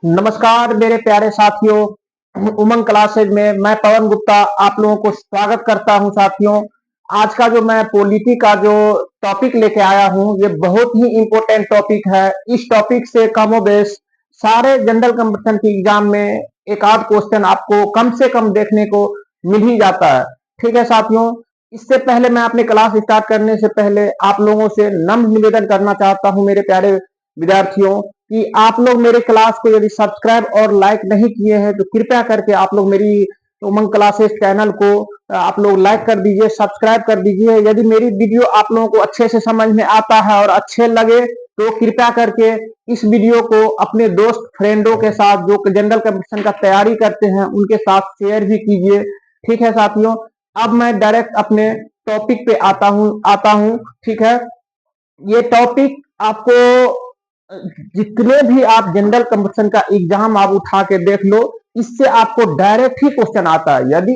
नमस्कार मेरे प्यारे साथियों, उमंग क्लासेज में मैं पवन गुप्ता आप लोगों को स्वागत करता हूं। साथियों, आज का जो मैं पॉलिटी का जो टॉपिक लेके आया हूं, ये बहुत ही इंपॉर्टेंट टॉपिक है। इस टॉपिक से कमोबेश सारे जनरल कंपटीशन के एग्जाम में एक आध क्वेश्चन आपको कम से कम देखने को मिल ही जाता है। ठीक है साथियों, इससे पहले मैं अपनी क्लास स्टार्ट करने से पहले आप लोगों से नम्र निवेदन करना चाहता हूं मेरे प्यारे विद्यार्थियों, कि आप लोग मेरे क्लास को यदि सब्सक्राइब और लाइक नहीं किए हैं तो कृपया करके आप लोग मेरी उमंग क्लासेस चैनल को आप लोग लाइक कर दीजिए, सब्सक्राइब कर दीजिए। यदि मेरी वीडियो आप लोगों को अच्छे से समझ में आता है और अच्छे लगे तो कृपया करके इस वीडियो को अपने दोस्त फ्रेंडों के साथ जो जनरल कंपटीशन का तैयारी करते हैं उनके साथ शेयर भी कीजिए। ठीक है साथियों, अब मैं डायरेक्ट अपने टॉपिक पे आता हूँ। ठीक है, ये टॉपिक आपको जितने भी आप जनरल कंपटीशन का एग्जाम आप उठा के देख लो, इससे आपको डायरेक्ट ही क्वेश्चन आता है। यदि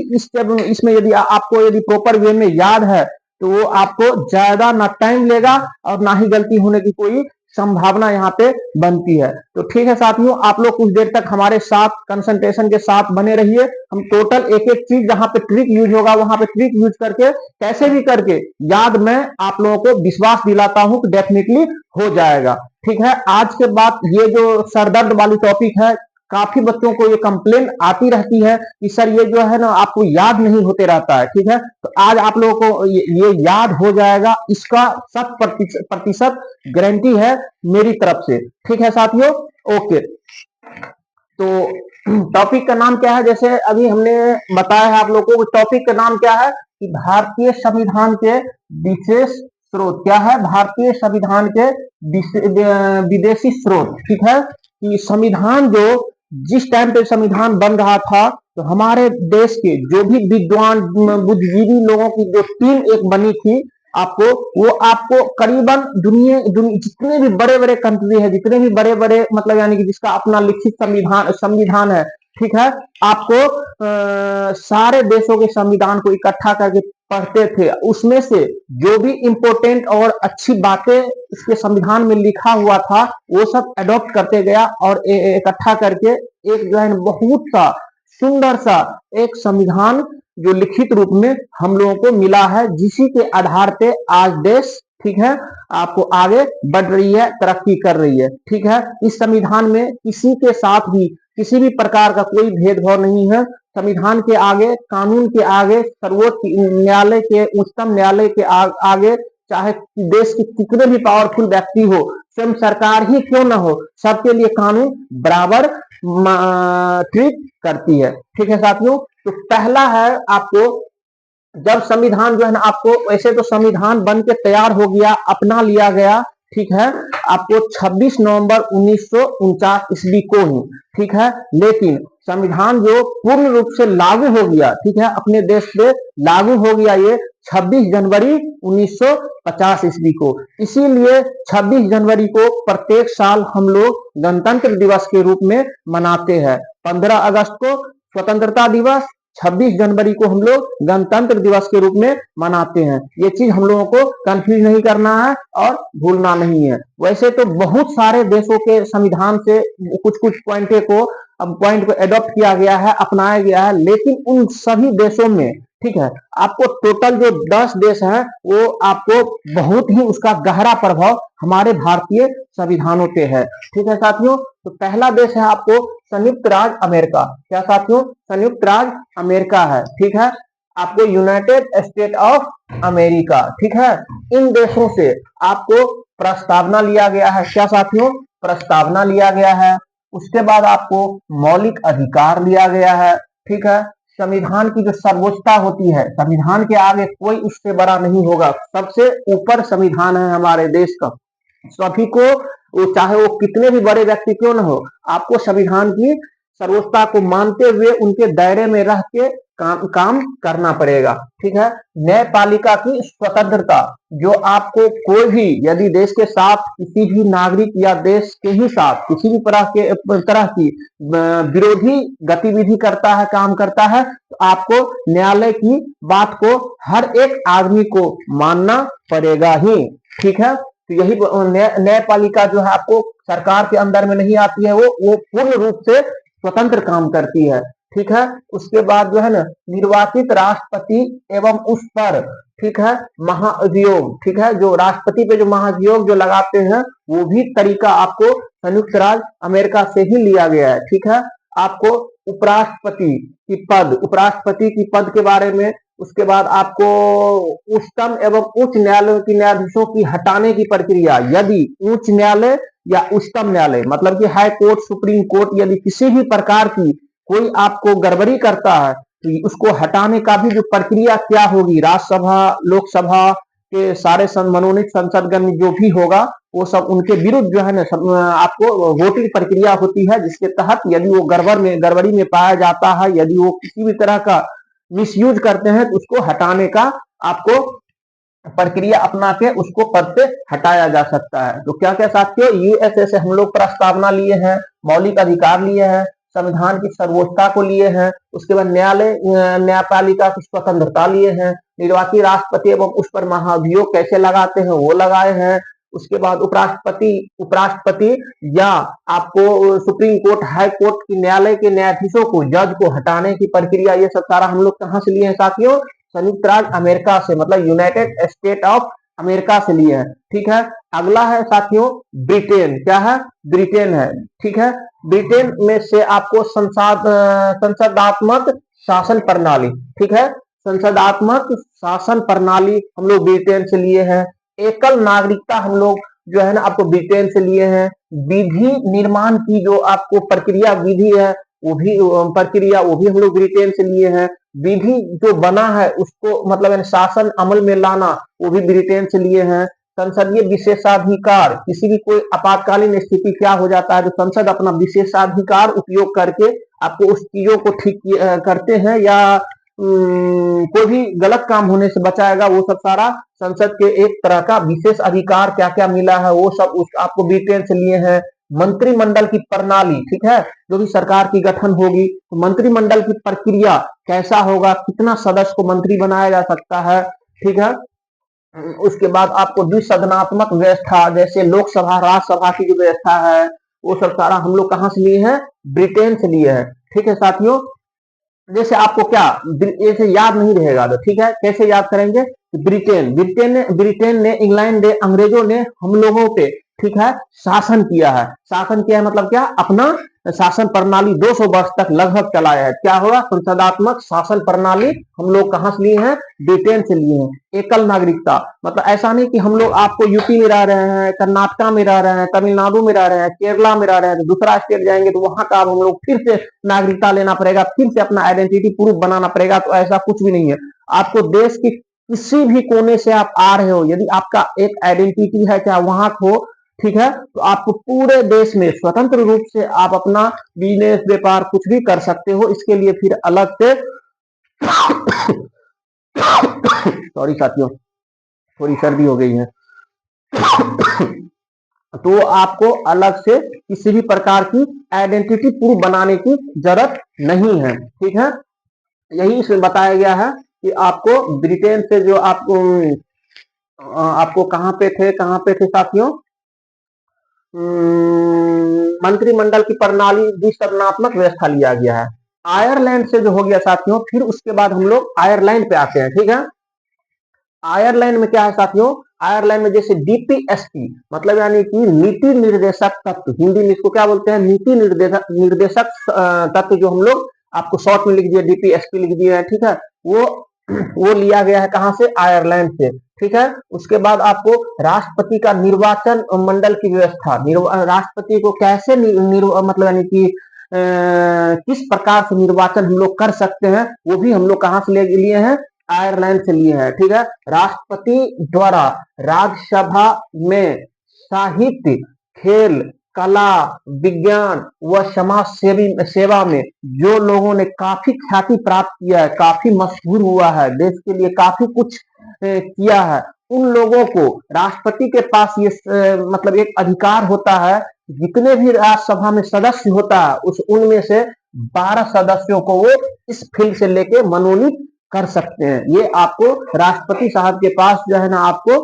इसमें यदि आपको यदि प्रॉपर वे में याद है तो वो आपको ज्यादा ना टाइम लेगा और ना ही गलती होने की कोई संभावना यहाँ पे बनती है। तो ठीक है साथियों, आप लोग कुछ देर तक हमारे साथ कंसंट्रेशन के साथ बने रहिए। हम टोटल एक एक चीज जहां पे ट्रिक यूज होगा वहां पे ट्रिक यूज करके कैसे भी करके याद मैं आप लोगों को विश्वास दिलाता हूं कि डेफिनेटली हो जाएगा। ठीक है, आज के बाद ये जो सरदर्द वाली टॉपिक है, काफी बच्चों को ये कंप्लेन आती रहती है कि सर ये जो है ना आपको याद नहीं होते रहता है। ठीक है, तो आज आप लोगों को ये याद हो जाएगा, इसका 100% गारंटी है मेरी तरफ से। ठीक है साथियों, ओके। तो टॉपिक का नाम क्या है, जैसे अभी हमने बताया है आप लोगों को, टॉपिक का नाम क्या है कि भारतीय संविधान के विशेष स्रोत। क्या है? भारतीय संविधान के विदेशी स्रोत। ठीक है, कि संविधान जो जिस टाइम पे संविधान बन रहा था तो हमारे देश के जो भी विद्वान बुद्धिजीवी लोगों की जो टीम एक बनी थी, आपको करीबन जितने भी बड़े बड़े कंट्री है, जितने भी बड़े बड़े मतलब यानी कि जिसका अपना लिखित संविधान है, ठीक है, आपको सारे देशों के संविधान को इकट्ठा करके पढ़ते थे। उसमें से जो भी इंपॉर्टेंट और अच्छी बातें इसके संविधान में लिखा हुआ था वो सब अडॉप्ट करते गया और इकट्ठा करके एक जो है बहुत सा सुंदर सा एक संविधान जो लिखित रूप में हम लोगों को मिला है, जिसी के आधार पे आज देश, ठीक है, आपको आगे बढ़ रही है, तरक्की कर रही है। ठीक है, इस संविधान में किसी के साथ भी किसी भी प्रकार का कोई भेदभाव नहीं है। संविधान के आगे, कानून के आगे, सर्वोच्च न्यायालय के, उच्चतम न्यायालय के आगे, चाहे देश के कितने भी पावरफुल व्यक्ति हो, स्वयं सरकार ही क्यों ना हो, सबके लिए कानून बराबर ट्रीट करती है। ठीक है साथियों, तो पहला है आपको जब संविधान जो है ना, आपको वैसे तो संविधान बन के तैयार हो गया, अपना लिया गया, ठीक है, आपको 26 नवंबर 1949 ईस्वी को ही, ठीक है, लेकिन संविधान जो पूर्ण रूप से लागू हो गया, ठीक है, अपने देश पे लागू हो गया ये 26 जनवरी 1950 ईस्वी को। इसीलिए 26 जनवरी को प्रत्येक साल हम लोग गणतंत्र दिवस के रूप में मनाते हैं। 15 अगस्त को स्वतंत्रता दिवस, 26 जनवरी को हम लोग गणतंत्र दिवस के रूप में मनाते हैं। ये चीज हम लोगों को कंफ्यूज नहीं करना है और भूलना नहीं है। वैसे तो बहुत सारे देशों के संविधान से कुछ कुछ पॉइंट को एडॉप्ट किया गया है, अपनाया गया है, लेकिन उन सभी देशों में, ठीक है, आपको टोटल जो 10 देश हैं वो आपको बहुत ही उसका गहरा प्रभाव हमारे भारतीय संविधानों पे है। ठीक है साथियों, तो पहला देश है आपको संयुक्त राज्य अमेरिका। क्या साथियों? संयुक्त राज्य अमेरिका है। ठीक है, आपको यूनाइटेड स्टेट ऑफ अमेरिका, ठीक है, इन देशों से आपको प्रस्तावना लिया गया है। क्या साथियों? प्रस्तावना लिया गया है। उसके बाद आपको मौलिक अधिकार लिया गया है। ठीक है, संविधान की जो सर्वोच्चता होती है, संविधान के आगे कोई उससे बड़ा नहीं होगा, सबसे ऊपर संविधान है हमारे देश का। सभी को, वो चाहे वो कितने भी बड़े व्यक्ति क्यों न हो, आपको संविधान की सर्वोच्चता को मानते हुए उनके दायरे में रह के काम करना पड़ेगा। ठीक है, न्यायपालिका की स्वतंत्रता, जो आपको कोई भी यदि देश के साथ किसी भी नागरिक या देश के ही साथ किसी भी तरह की विरोधी गतिविधि करता है, काम करता है, तो आपको न्यायालय की बात को हर एक आदमी को मानना पड़ेगा ही। ठीक है, तो यही न्यायपालिका जो है आपको सरकार के अंदर में नहीं आती है, वो पूर्ण रूप से स्वतंत्र काम करती है। ठीक है, उसके बाद जो है ना निर्वाचित राष्ट्रपति एवं उस पर, ठीक है, महाभियोग, ठीक है, जो राष्ट्रपति पे जो महाभियोग जो लगाते हैं वो भी तरीका आपको संयुक्त राज्य अमेरिका से ही लिया गया है। ठीक है, आपको उपराष्ट्रपति की पद के बारे में, उसके बाद आपको उच्चतम एवं उच्च न्यायालयों की न्यायाधीशों की हटाने की प्रक्रिया, यदि उच्च न्यायालय या उच्चतम न्यायालय मतलब कि हाई कोर्ट, सुप्रीम कोर्ट, यदि किसी भी प्रकार की कोई आपको गड़बड़ी करता है तो उसको हटाने का भी जो प्रक्रिया क्या होगी, राज्यसभा, लोकसभा के सारे मनोनीत संसदगण जो भी होगा वो सब उनके विरुद्ध जो है ना आपको वोटिंग प्रक्रिया होती है, जिसके तहत यदि वो गड़बड़ी में पाया जाता है, यदि वो किसी भी तरह का मिसयूज करते हैं तो उसको हटाने का आपको प्रक्रिया अपना के उसको पद से हटाया जा सकता है। तो क्या क्या साथियों, यूएसए से हम लोग प्रस्तावना लिए हैं, मौलिक अधिकार लिए हैं, संविधान की सर्वोच्चता को लिए हैं, उसके बाद न्यायपालिका की स्वतंत्रता लिए हैं, निर्वाचित राष्ट्रपति एवं उस पर महाभियोग कैसे लगाते हैं वो लगाए हैं, उसके बाद उपराष्ट्रपति या आपको सुप्रीम कोर्ट, हाई कोर्ट की न्यायालय के न्यायाधीशों को, जज को हटाने की प्रक्रिया, ये सब सारा हम लोग कहाँ से लिए हैं साथियों, संयुक्त राज्य अमेरिका से, मतलब यूनाइटेड स्टेट ऑफ अमेरिका से लिए हैं। ठीक है, अगला है साथियों ब्रिटेन। क्या है? ब्रिटेन है। ठीक है, ब्रिटेन में से आपको संसदात्मक शासन प्रणाली, ठीक है, संसदात्मक शासन प्रणाली हम लोग ब्रिटेन से लिए हैं। एकल नागरिकता हम लोग जो है ना आपको ब्रिटेन से लिए हैं। विधि निर्माण की जो आपको प्रक्रिया विधि है वो भी हम लोग ब्रिटेन से लिए हैं। विधि जो बना है उसको मतलब शासन अमल में लाना वो भी ब्रिटेन से लिए हैं। संसदीय विशेषाधिकार, किसी भी कोई आपातकालीन स्थिति क्या हो जाता है तो संसद अपना विशेषाधिकार उपयोग करके आपको उस चीजों को ठीक करते हैं या कोई भी गलत काम होने से बचाएगा, वो सब सारा संसद के एक तरह का विशेष अधिकार क्या क्या मिला है वो सब आपको ब्रिटेन से लिए हैं। मंत्रिमंडल की प्रणाली, ठीक है, जो भी सरकार की गठन होगी तो मंत्रिमंडल की प्रक्रिया कैसा होगा, कितना सदस्य को मंत्री बनाया जा सकता है। ठीक है, उसके बाद आपको द्विसदनात्मक व्यवस्था जैसे लोकसभा राज्यसभा की जो व्यवस्था है वो सब सारा हम लोग कहां से लिए हैं, ब्रिटेन से लिए हैं। ठीक है साथियों, जैसे आपको क्या ऐसे याद नहीं रहेगा तो ठीक है, कैसे याद करेंगे, ब्रिटेन ने इंग्लैंड ने अंग्रेजों ने हम लोगों पे, ठीक है, शासन किया है। शासन किया है मतलब क्या, अपना शासन प्रणाली 200 वर्ष तक लगभग चलाया है। क्या होगा, संसदात्मक शासन प्रणाली हम लोग कहां से लिए हैं, ब्रिटेन से लिए हैं। एकल नागरिकता मतलब ऐसा नहीं कि हम लोग आपको यूपी में रह रहे हैं, कर्नाटका में रह रहे हैं, तमिलनाडु में रह रहे हैं, केरला में रह रहे हैं, तो दूसरा स्टेट जाएंगे तो वहां का हम लोग फिर से नागरिकता लेना पड़ेगा, फिर से अपना आइडेंटिटी प्रूफ बनाना पड़ेगा। तो ऐसा कुछ भी नहीं है। आपको देश की किसी भी कोने से आप आ रहे हो, यदि आपका एक आइडेंटिटी है क्या वहां हो, ठीक है, तो आपको पूरे देश में स्वतंत्र रूप से आप अपना बिजनेस व्यापार कुछ भी कर सकते हो। इसके लिए फिर अलग से सॉरी साथियों, थोड़ी सर्दी हो गई है तो आपको अलग से किसी भी प्रकार की आइडेंटिटी प्रूफ बनाने की जरूरत नहीं है। ठीक है, यही इसमें बताया गया है कि आपको ब्रिटेन से जो आपको कहां पे थे साथियों, मंत्रिमंडल की प्रणाली द्विसदनात्मक व्यवस्था लिया गया है। आयरलैंड से जो हो गया साथियों, फिर उसके बाद हम लोग आयरलैंड पे आते हैं। ठीक है, आयरलैंड में क्या है साथियों, आयरलैंड में जैसे डीपीएसपी मतलब यानी कि नीति निर्देशक तत्व, हिंदी में इसको क्या बोलते हैं, नीति निर्देशक तत्व, जो हम लोग आपको शॉर्ट में लिख दिया डीपीएसपी लिख दिया है। ठीक है, वो लिया गया है कहां से, आयरलैंड से। ठीक है, उसके बाद आपको राष्ट्रपति का निर्वाचन मंडल की व्यवस्था, राष्ट्रपति को कैसे मतलब यानी कि किस प्रकार से निर्वाचन हम लोग कर सकते हैं वो भी हम लोग कहां से लिए हैं, आयरलैंड से लिए हैं। ठीक है, राष्ट्रपति द्वारा राज्यसभा में साहित्य, खेल, कला, विज्ञान व समाज सेवा में जो लोगों ने काफी ख्याति प्राप्त किया है, काफी मशहूर हुआ है, देश के लिए काफी कुछ किया है, उन लोगों को राष्ट्रपति के पास ये मतलब एक अधिकार होता है, जितने भी राज्यसभा में सदस्य होता है उस उनमें से 12 सदस्यों को वो इस फील्ड से लेके मनोनीत कर सकते हैं। ये आपको राष्ट्रपति साहब के पास जो है ना आपको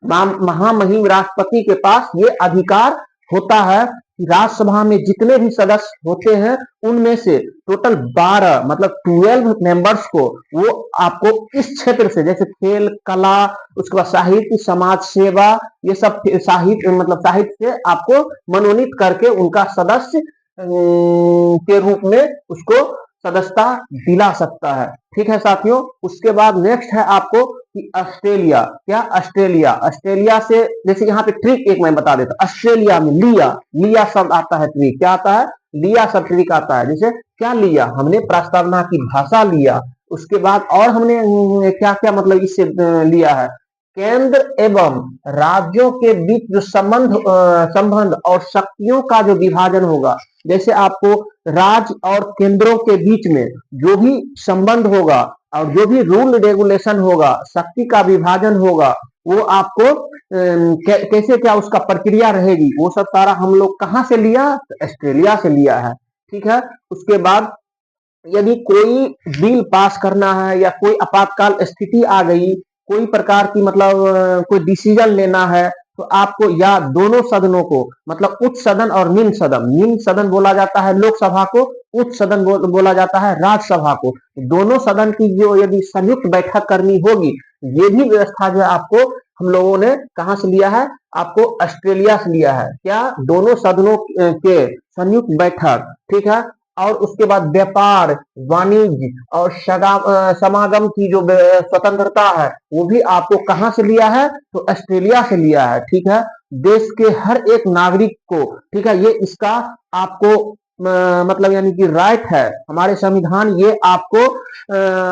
महामहिम राष्ट्रपति के पास ये अधिकार होता है कि राज्यसभा में जितने भी सदस्य होते हैं उनमें से टोटल 12 मतलब 12 मेंबर्स को वो आपको इस क्षेत्र से, जैसे खेल, कला, उसके बाद साहित्य, समाज सेवा, ये सब साहित्य मतलब साहित्य से आपको मनोनीत करके उनका सदस्य के रूप में उसको सदस्यता दिला सकता है। ठीक है साथियों। उसके बाद नेक्स्ट है आपको कि ऑस्ट्रेलिया। क्या ऑस्ट्रेलिया? ऑस्ट्रेलिया से जैसे यहाँ पे ट्रिक एक मैं बता देता हूँ। ऑस्ट्रेलिया में लिया, लिया शब्द आता है, ट्रिक क्या आता है? लिया शब्द ट्रिक आता है। जैसे क्या लिया? हमने प्रस्तावना की भाषा लिया। उसके बाद और हमने क्या क्या मतलब इससे लिया है? केंद्र एवं राज्यों के बीच जो संबंध और शक्तियों का जो विभाजन होगा, जैसे आपको राज्य और केंद्रों के बीच में जो भी संबंध होगा और जो भी रूल रेगुलेशन होगा, शक्ति का विभाजन होगा, वो आपको कैसे क्या उसका प्रक्रिया रहेगी, वो सब सारा हम लोग कहाँ से लिया? तो ऑस्ट्रेलिया से लिया है। ठीक है। उसके बाद यदि कोई बिल पास करना है या कोई आपातकाल स्थिति आ गई, कोई प्रकार की मतलब कोई डिसीजन लेना है, तो आपको या दोनों सदनों को मतलब उच्च सदन और निम्न सदन बोला जाता है लोकसभा को, उच्च सदन बोला जाता है राज्यसभा को। दोनों सदन की जो यदि संयुक्त बैठक करनी होगी, ये भी व्यवस्था जो है आपको हम लोगों ने कहां से लिया है? आपको ऑस्ट्रेलिया से लिया है। क्या? दोनों सदनों के संयुक्त बैठक। ठीक है। और उसके बाद व्यापार, वाणिज्य और समागम की जो स्वतंत्रता है, वो भी आपको कहां से लिया है? तो ऑस्ट्रेलिया से लिया है। ठीक है। देश के हर एक नागरिक को, ठीक है, ये इसका आपको मतलब यानी कि राइट है। हमारे संविधान ये आपको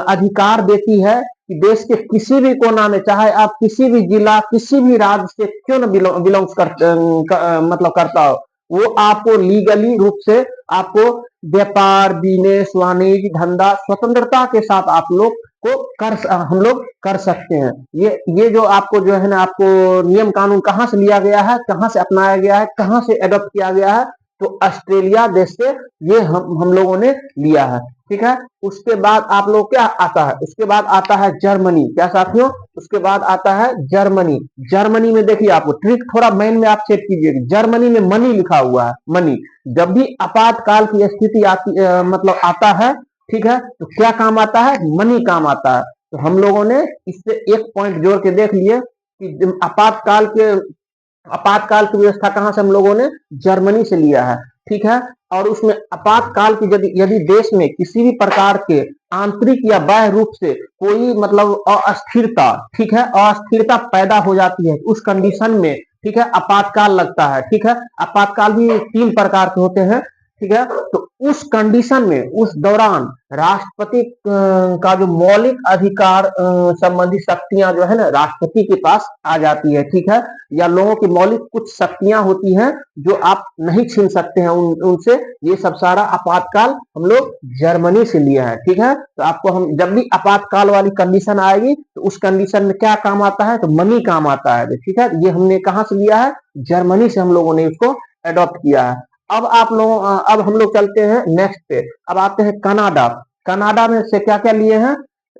अधिकार देती है कि देश के किसी भी कोना में, चाहे आप किसी भी जिला, किसी भी राज्य से क्यों न बिलोंग्स मतलब करता हो, वो आपको लीगली रूप से आपको व्यापार, बिजनेस, वाणिज्य, धंधा स्वतंत्रता के साथ आप लोग को हम लोग कर सकते हैं। ये जो आपको जो है ना, आपको नियम कानून कहाँ से लिया गया है, कहाँ से अपनाया गया है, कहाँ से एडॉप्ट किया गया है? तो ऑस्ट्रेलिया देश से ये हम लोगों ने लिया है। ठीक है। उसके बाद आप लोग क्या आता है? उसके बाद आता है जर्मनी। क्या साथियों? उसके बाद आता है जर्मनी। जर्मनी में देखिए, आपको ट्रिक थोड़ा मेन में आप चेक कीजिएगा। जर्मनी में मनी लिखा हुआ है, मनी। जब भी आपातकाल की स्थिति आती मतलब आता है, ठीक है, तो क्या काम आता है? मनी काम आता है। तो हम लोगों ने इससे एक पॉइंट जोड़ के देख लिए कि आपातकाल की व्यवस्था कहां से हम लोगों ने? जर्मनी से लिया है। ठीक है। और उसमें आपातकाल की यदि देश में किसी भी प्रकार के आंतरिक या बाह्य रूप से कोई मतलब अस्थिरता, ठीक है, अस्थिरता पैदा हो जाती है, उस कंडीशन में, ठीक है, आपातकाल लगता है। ठीक है। आपातकाल भी 3 प्रकार के होते हैं। ठीक है। तो उस कंडीशन में, उस दौरान राष्ट्रपति का जो मौलिक अधिकार संबंधी शक्तियां जो है ना, राष्ट्रपति के पास आ जाती है। ठीक है। या लोगों की मौलिक कुछ शक्तियां होती हैं जो आप नहीं छीन सकते हैं उनसे। ये सब सारा आपातकाल हम लोग जर्मनी से लिया है। ठीक है। तो आपको हम जब भी आपातकाल वाली कंडीशन आएगी, तो उस कंडीशन में क्या काम आता है? तो मनी काम आता है। ठीक है। ये हमने कहां से लिया है? जर्मनी से हम लोगों ने उसको अडॉप्ट किया है। अब हम लोग चलते हैं नेक्स्ट पे। अब आते हैं कनाडा। कनाडा में से क्या क्या लिए हैं?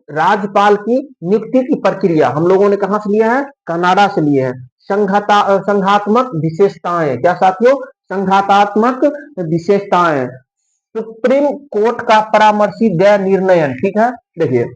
राज्यपाल की नियुक्ति की प्रक्रिया हम लोगों ने कहां से लिया है? कनाडा से लिए हैं। संघात्मक विशेषताएं। क्या साथियों? संघातात्मक विशेषताएं। सुप्रीम कोर्ट का परामर्शी व्यय निर्णयन। ठीक है। देखिए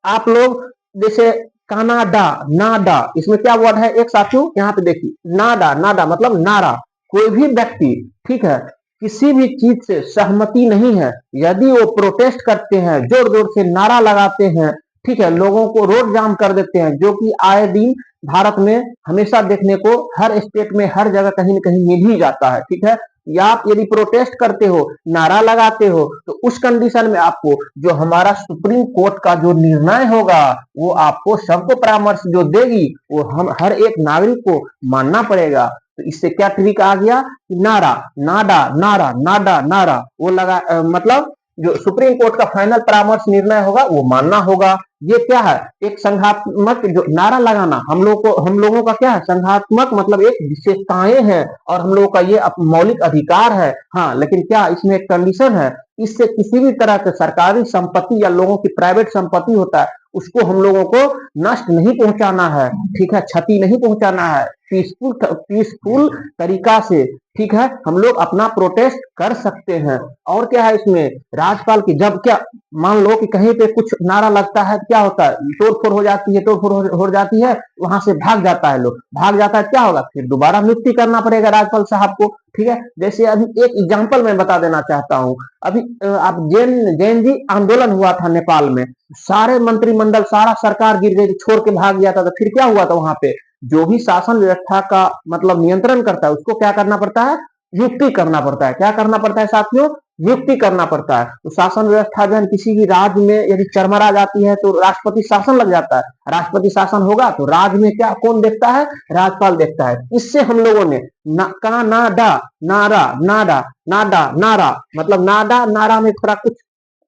आप लोग जैसे कनाडा, नाडा, इसमें क्या वर्ड है एक साथियों? यहाँ पे देखिए, नाडा, नाडा मतलब नारा। कोई भी व्यक्ति, ठीक है, किसी भी चीज से सहमति नहीं है, यदि वो प्रोटेस्ट करते हैं, जोर जोर से नारा लगाते हैं, ठीक है, लोगों को रोड जाम कर देते हैं, जो कि आए दिन भारत में हमेशा देखने को हर स्टेट में हर जगह कहीं न कहीं मिल ही जाता है। ठीक है। या आप यदि प्रोटेस्ट करते हो, नारा लगाते हो, तो उस कंडीशन में आपको जो हमारा सुप्रीम कोर्ट का जो निर्णय होगा, वो आपको सबको परामर्श जो देगी, वो हम हर एक नागरिक को मानना पड़ेगा। तो इससे क्या ट्रिक आ गया कि नारा, नाडा, नारा, नाडा, नारा, वो लगा मतलब जो सुप्रीम कोर्ट का फाइनल परामर्श निर्णय होगा वो मानना होगा। ये क्या है? एक संघात्मक जो नारा लगाना हम लोगों का क्या है? संघात्मक मतलब एक विशेषताएं हैं और हम लोगों का ये मौलिक अधिकार है। हाँ, लेकिन क्या इसमें एक कंडीशन है? इससे किसी भी तरह के सरकारी संपत्ति या लोगों की प्राइवेट संपत्ति होता है, उसको हम लोगों को नष्ट नहीं पहुंचाना है, ठीक है, क्षति नहीं पहुंचाना है। पीसफुल तरीका से, ठीक है, हम लोग अपना प्रोटेस्ट कर सकते हैं। और क्या है इसमें, राज्यपाल की जब क्या मान लो कि कहीं पे कुछ नारा लगता है, क्या होता है, तोड़फोड़ हो जाती है, हो जाती है, वहां से भाग जाता है लोग, भाग जाता है, क्या होगा, फिर दोबारा नियुक्ति करना पड़ेगा राज्यपाल साहब को, ठीक है। जैसे अभी एक एग्जाम्पल मैं बता देना चाहता हूँ। अभी आप जैन जी आंदोलन हुआ था नेपाल में, सारे मंत्रिमंडल सारा सरकार गिर गई, छोड़ के भाग गया था, तो फिर क्या हुआ था वहां पे, जो भी शासन व्यवस्था का मतलब नियंत्रण करता है उसको क्या करना पड़ता है, युक्ति करना पड़ता है। क्या करना पड़ता है साथियों, युक्ति करना पड़ता है। तो शासन व्यवस्था जो है किसी भी राज्य में यदि चरमरा जाती है तो राष्ट्रपति शासन लग जाता है, राष्ट्रपति शासन होगा तो राज्य में क्या कौन देखता है, राज्यपाल देखता है। इससे हम लोगों ने कहा नाडा नारा नाडा नाडा नारा, मतलब नाडा नारा में थोड़ा कुछ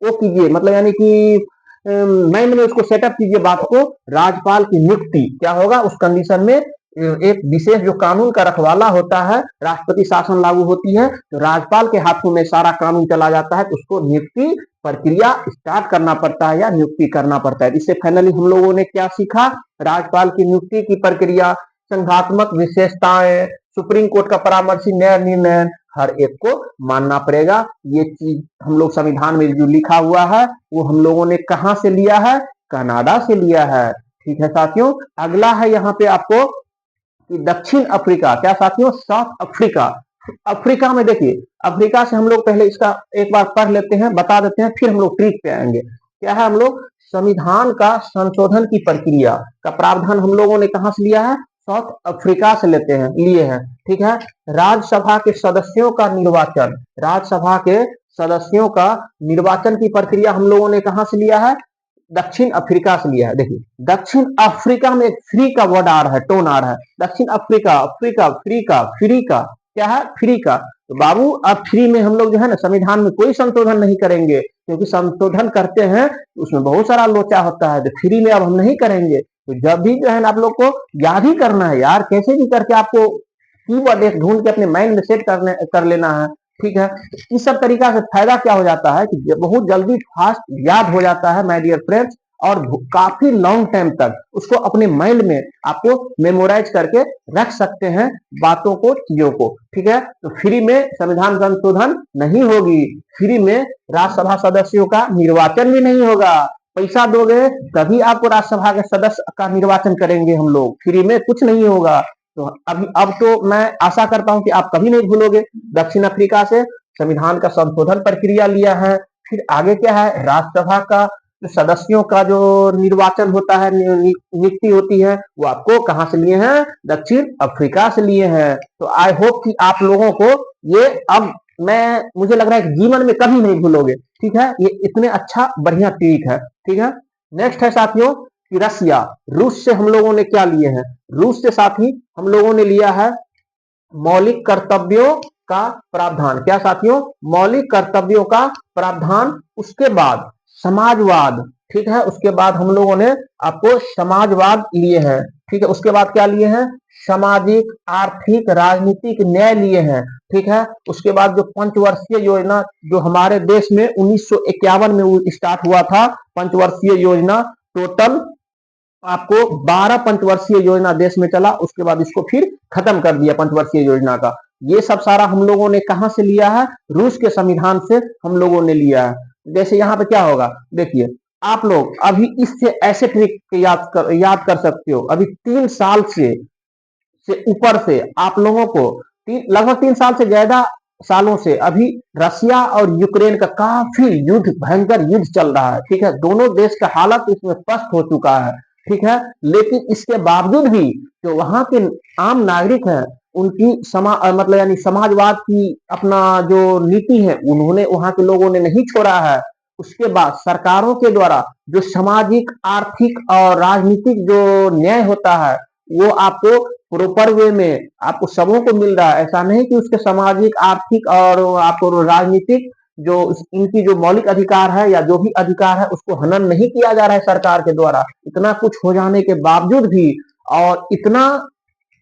वो कीजिए, मतलब यानी कि मैंने उसको सेटअप कीजिए बात को। राज्यपाल की नियुक्ति क्या होगा उस कंडीशन में, एक विशेष जो कानून का रखवाला होता है, राष्ट्रपति शासन लागू होती है तो राज्यपाल के हाथों में सारा कानून चला जाता है, तो उसको नियुक्ति प्रक्रिया स्टार्ट करना पड़ता है या नियुक्ति करना पड़ता है। इससे फाइनली हम लोगों ने क्या सीखा, राज्यपाल की नियुक्ति की प्रक्रिया, संघात्मक विशेषताएं, सुप्रीम कोर्ट का परामर्शी न्याय निर्णय, हर एक को मानना पड़ेगा। ये चीज हम लोग संविधान में जो लिखा हुआ है वो हम लोगों ने कहां से लिया है, कनाडा से लिया है, ठीक है साथियों। अगला है यहाँ पे आपको कि दक्षिण अफ्रीका, क्या साथियों, साउथ अफ्रीका। अफ्रीका में देखिए, अफ्रीका से हम लोग पहले इसका एक बार पढ़ लेते हैं, बता देते हैं, फिर हम लोग ट्रिक पे आएंगे। क्या है, हम लोग संविधान का संशोधन की प्रक्रिया का प्रावधान हम लोगों ने कहां से लिया है, साउथ अफ्रीका से लिए हैं, ठीक है। राज्यसभा के सदस्यों का निर्वाचन, राज्यसभा के सदस्यों का निर्वाचन की प्रक्रिया हम लोगों ने कहां से लिया है, दक्षिण अफ्रीका से लिया है। देखिए दक्षिण अफ्रीका में एक फ्री का वर्ड आ रहा है, टोन आ रहा है, दक्षिण अफ्रीका, अफ्रीका, फ्री का क्या है, फ्री का। तो बाबू अब फ्री में हम लोग जो है ना संविधान में कोई संशोधन नहीं करेंगे, क्योंकि संशोधन करते हैं तो उसमें बहुत सारा लोचा होता है, तो फ्री में अब हम नहीं करेंगे। तो जब भी जो है ना आप लोग को याद ही करना है यार, कैसे भी करके आपको कीवर्ड एक ढूंढ के अपने माइंड में सेट कर लेना है, ठीक है। इस सब तरीका से फायदा क्या हो जाता है कि बहुत जल्दी फास्ट याद हो जाता है माय डियर फ्रेंड्स, और काफी लॉन्ग टाइम तक उसको अपने माइंड में आपको मेमोराइज करके रख सकते हैं बातों को, चीजों को, ठीक है। तो फ्री में संविधान संशोधन नहीं होगी, फ्री में राज्यसभा सदस्यों का निर्वाचन भी नहीं होगा। पैसा दोगे तभी आपको राज्यसभा के सदस्य का निर्वाचन करेंगे हम लोग, फ्री में कुछ नहीं होगा। तो अभी अब तो मैं आशा करता हूं कि आप कभी नहीं भूलोगे, दक्षिण अफ्रीका से संविधान का संशोधन प्रक्रिया लिया है। फिर आगे क्या है, राज्यसभा का सदस्यों का जो निर्वाचन होता है, नियुक्ति होती है, वो आपको कहां से लिए हैं, दक्षिण अफ्रीका से लिए हैं। तो आई होप कि आप लोगों को ये अब मुझे लग रहा है कि जीवन में कभी नहीं भूलोगे, ठीक है। ये इतने अच्छा बढ़िया ट्रिक है, ठीक है। नेक्स्ट है साथियों कि रसिया, रूस से हम लोगों ने क्या लिए हैं, रूस से साथी हम लोगों ने लिया है मौलिक कर्तव्यों का प्रावधान। क्या साथियों, मौलिक कर्तव्यों का प्रावधान, उसके बाद समाजवाद, ठीक है, उसके बाद हम लोगों ने आपको समाजवाद लिए हैं, ठीक है। उसके बाद क्या लिए हैं, सामाजिक आर्थिक राजनीतिक न्याय लिए हैं, ठीक है। उसके बाद जो पंचवर्षीय योजना जो हमारे देश में 1951 में स्टार्ट हुआ था, पंचवर्षीय योजना, टोटल आपको 12 पंचवर्षीय योजना देश में चला, उसके बाद इसको फिर खत्म कर दिया पंचवर्षीय योजना का। ये सब सारा हम लोगों ने कहां से लिया है, रूस के संविधान से हम लोगों ने लिया है। जैसे यहाँ पे क्या होगा, देखिए आप लोग अभी इससे ऐसे ट्रिक याद कर सकते हो। अभी 3 साल से ऊपर से आप लोगों को लगभग 3 साल से ज्यादा सालों से अभी रसिया और यूक्रेन का काफी युद्ध, भयंकर युद्ध चल रहा है, ठीक है। दोनों देश का हालत इसमें पस्त हो चुका है, ठीक है। लेकिन इसके बावजूद भी जो वहां के आम नागरिक हैं उनकी मतलब यानी समाजवाद की अपना जो नीति है उन्होंने वहां के लोगों ने नहीं छोड़ा है। उसके बाद सरकारों के द्वारा जो सामाजिक आर्थिक और राजनीतिक जो न्याय होता है वो आपको प्रॉपर वे में आपको सबों को मिल रहा है। ऐसा नहीं कि उसके सामाजिक आर्थिक और आपको राजनीतिक जो इनकी जो मौलिक अधिकार है या जो भी अधिकार है उसको हनन नहीं किया जा रहा है सरकार के द्वारा। इतना कुछ हो जाने के बावजूद भी, और इतना,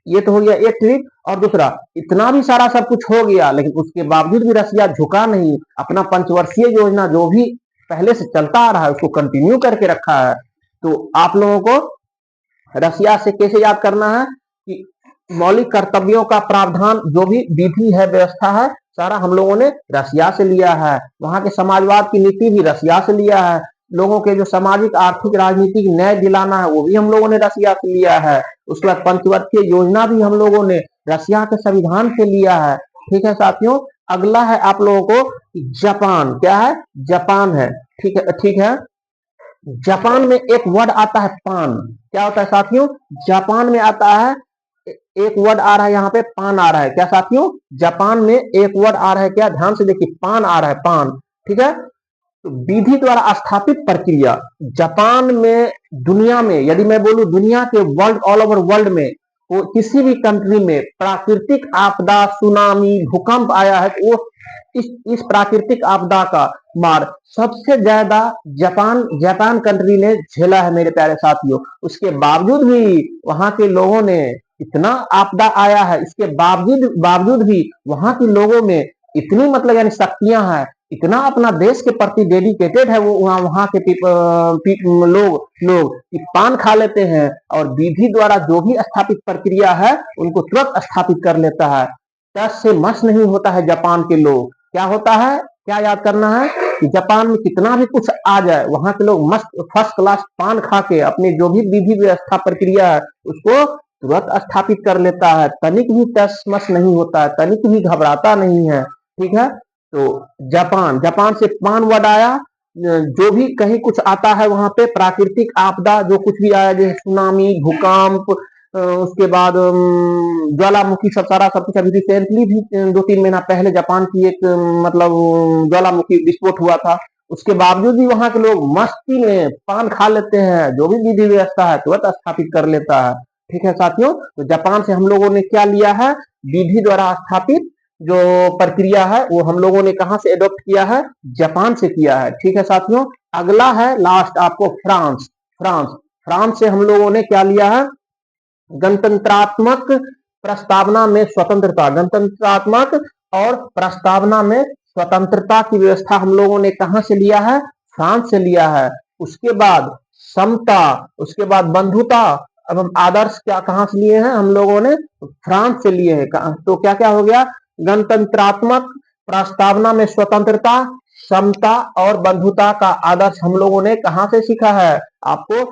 ये तो हो गया एक ट्रिक, और दूसरा इतना भी सारा सब कुछ हो गया लेकिन उसके बावजूद भी रसिया झुका नहीं, अपना पंचवर्षीय योजना जो भी पहले से चलता आ रहा है उसको कंटिन्यू करके रखा है। तो आप लोगों को रसिया से कैसे याद करना है कि मौलिक कर्तव्यों का प्रावधान जो भी विधि है, व्यवस्था है, सारा हम लोगों ने रसिया से लिया है। वहां के समाजवाद की नीति भी रसिया से लिया है। लोगों के जो सामाजिक आर्थिक राजनीतिक न्याय दिलाना है वो भी हम लोगों ने रसिया से लिया है। उसके बाद पंचवर्षीय योजना भी हम लोगों ने रसिया के संविधान से लिया है। ठीक है साथियों, अगला है आप लोगों को जापान। क्या है? जापान है। ठीक है, ठीक है। जापान में एक वर्ड आता है पान। क्या होता है साथियों? जापान में आता है एक वर्ड आ रहा है, यहाँ पे पान आ रहा है। क्या साथियों? जापान में एक वर्ड आ रहा है, क्या? ध्यान से देखिए, पान आ रहा है, पान। ठीक है। तो विधि द्वारा स्थापित प्रक्रिया जापान में, दुनिया में, यदि मैं बोलूं दुनिया के वर्ल्ड, ऑल ओवर वर्ल्ड में, वो किसी भी कंट्री में प्राकृतिक आपदा, सुनामी, भूकंप आया है तो वो इस प्राकृतिक आपदा का मार सबसे ज्यादा जापान कंट्री ने झेला है मेरे प्यारे साथियों। उसके बावजूद भी वहां के लोगों ने, इतना आपदा आया है, इसके बावजूद बावजूद भी वहां के लोगों में इतनी मतलब यानी शक्तियां हैं, इतना अपना देश के प्रति डेडिकेटेड है वो वहां के लोग कि पान खा लेते हैं और विधि द्वारा जो भी स्थापित प्रक्रिया है उनको तुरंत स्थापित कर लेता है। टस से मस नहीं होता है जापान के लोग। क्या होता है? क्या याद करना है कि जापान में कितना भी कुछ आ जाए, वहां के लोग मस्त फर्स्ट क्लास पान खा के अपनी जो भी विधि व्यवस्था प्रक्रिया है उसको तुरंत स्थापित कर लेता है। तनिक भी टस मस नहीं होता है, तनिक भी घबराता नहीं है। ठीक है। तो जापान, जापान से पान वर्ड आया। जो भी कहीं कुछ आता है वहां पे प्राकृतिक आपदा जो कुछ भी आया, जैसे सुनामी, भूकंप, उसके बाद ज्वालामुखी, सब सारा सब कुछ। अभी रिसेंटली भी 2-3 महीना पहले जापान की एक मतलब ज्वालामुखी विस्फोट हुआ था। उसके बावजूद भी वहां के लोग मस्ती में पान खा लेते हैं, जो भी विधि व्यवस्था है तुरंत स्थापित कर लेता है। ठीक है साथियों, तो जापान से हम लोगों ने क्या लिया है? विधि द्वारा स्थापित जो प्रक्रिया है वो हम लोगों ने कहां से एडॉप्ट किया है? जापान से किया है। ठीक है साथियों, अगला है लास्ट आपको फ्रांस। फ्रांस, फ्रांस से हम लोगों ने क्या लिया है? गणतंत्रात्मक प्रस्तावना में स्वतंत्रता, गणतंत्रात्मक और प्रस्तावना में स्वतंत्रता की व्यवस्था हम लोगों ने कहां से लिया है? फ्रांस से लिया है। उसके बाद समता, उसके बाद बंधुता एवं आदर्श क्या कहां से लिए हैं हम लोगों ने? फ्रांस से लिए हैं। तो क्या क्या हो गया? गणतंत्रात्मक प्रस्तावना में स्वतंत्रता, समता और बंधुता का आदर्श हम लोगों ने कहां से सीखा है? आपको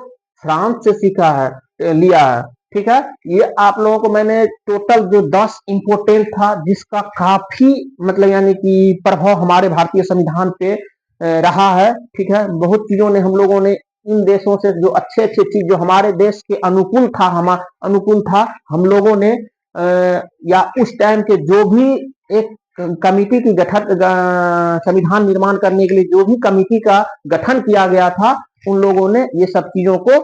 फ्रांस से सीखा है, लिया है। ठीक है। ये आप लोगों को मैंने टोटल जो 10 इंपोर्टेंट था जिसका काफी मतलब यानी कि प्रभाव हमारे भारतीय संविधान पे रहा है। ठीक है। बहुत चीजों ने हम लोगों ने इन देशों से जो अच्छे अच्छे चीज जो हमारे देश के अनुकूल था हम लोगों ने या उस टाइम के जो भी एक कमिटी की गठन, संविधान निर्माण करने के लिए जो भी कमिटी का गठन किया गया था उन लोगों ने ये सब चीजों को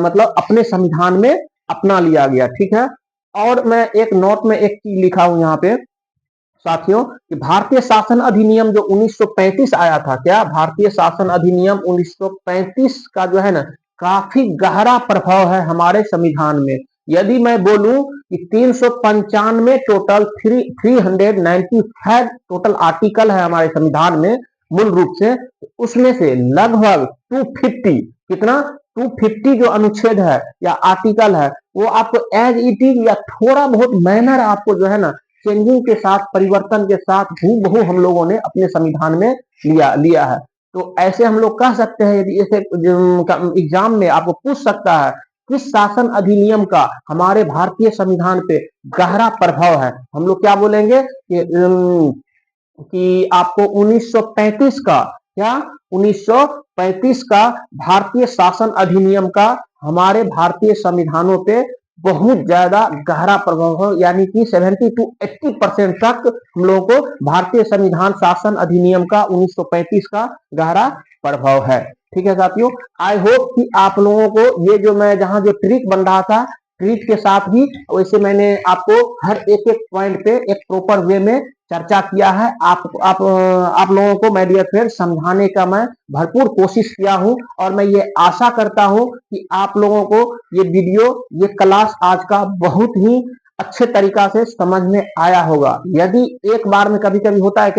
मतलब अपने संविधान में अपना लिया गया। ठीक है। और मैं एक नोट में एक चीज लिखा हूं यहाँ पे साथियों कि भारतीय शासन अधिनियम जो 1935 आया था, क्या? भारतीय शासन अधिनियम 1935 का जो है ना काफी गहरा प्रभाव है हमारे संविधान में। यदि मैं बोलूं कि 395 टोटल 395 टोटल आर्टिकल है हमारे संविधान में मूल रूप से, उसमें से लगभग 250, कितना? 250 जो अनुच्छेद है या आर्टिकल है वो आपको एज इट इज या थोड़ा बहुत माइनर आपको जो है ना चेंजिंग के साथ, परिवर्तन के साथ हूबहू हम लोगों ने अपने संविधान में लिया है। तो ऐसे हम लोग कह सकते हैं, यदि ऐसे एग्जाम में आपको पूछ सकता है किस शासन अधिनियम का हमारे भारतीय संविधान पे गहरा प्रभाव है, हम लोग क्या बोलेंगे कि आपको 1935 का, क्या? 1935 का भारतीय शासन अधिनियम का हमारे भारतीय संविधानों पे बहुत ज्यादा गहरा प्रभाव है। यानी कि 70 to 80% तक हम लोगों को भारतीय संविधान शासन अधिनियम का 1935 का गहरा प्रभाव है। ठीक है साथियों, आई होप कि आप लोगों को ये जो मैं जहां जो ट्रिक बन रहा था, ट्रिक के साथ ही वैसे मैंने आपको हर एक एक पॉइंट पे एक प्रॉपर वे में चर्चा किया है। आप लोगों को माय डियर फ्रेंड समझाने का मैं भरपूर कोशिश किया हूं और मैं ये आशा करता हूं कि आप लोगों को ये वीडियो, ये क्लास आज का बहुत ही अच्छे तरीका से समझ में आया होगा। यदि एक बार में कभी कभी होता है क्या